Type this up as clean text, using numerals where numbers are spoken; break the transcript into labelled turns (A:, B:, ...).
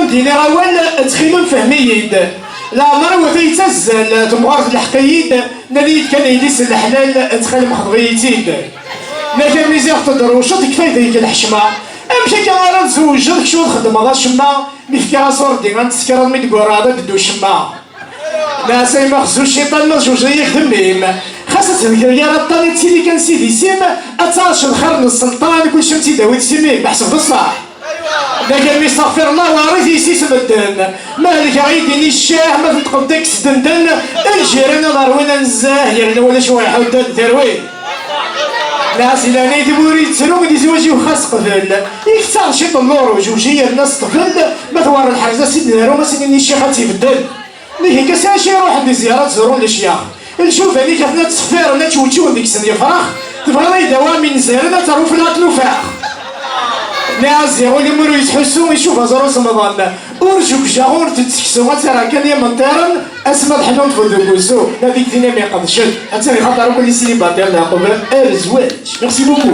A: ديني راول تخيلون فهميين لا مرة وثيتزل تمغارت الحقيد ناديت كان يديس الحلال تخيل محضغيتين لكن ميزيغ تدروشت كفاية ديك الحشمة امشي كامارا نزوجك شو تخدم هذا شما ميفكا صور دي غنتسكر ميد كورادا بدو شما لا سيما خصو الشيطان مزجوج يخدم خاصة الكريارة الطاني تسيدي كان سيدي سيم اتاش الخرن السلطان كل شمتي داوي تسيمي بحسب بصح لكن مستغفر الله وارث يسيس بدن مالك عيدني الشاه ما تنتقم ديك سدندن الجيران ضروين نزاه يرنا ولا شوي حود تروين ناس إلا نيتي بوريد سلوم دي زواجي وخاص قبل يكتار شي طلور وجوجية الناس طفل ما ثوار الحرزة سيدنا روما سنين الشيخات يبدل ليه كساشي يروح عندي زيارات زورون الشيخ نشوف هذيك اثنا تصفير ولا تشوتشو ديك السنة فراخ تبغى يداوى من زيارنا تعرف لها تلوفاخ ناس يقول مرو يتحسوا يشوف زورو رمضان ورجوك جاغور تتسكسوا ترى كان يمن طيران اسمى الحنون تفدوكوسو هذيك دينا ما يقدرش اتري خاطر كل سيليباتير قبل الزواج ميرسي بوكو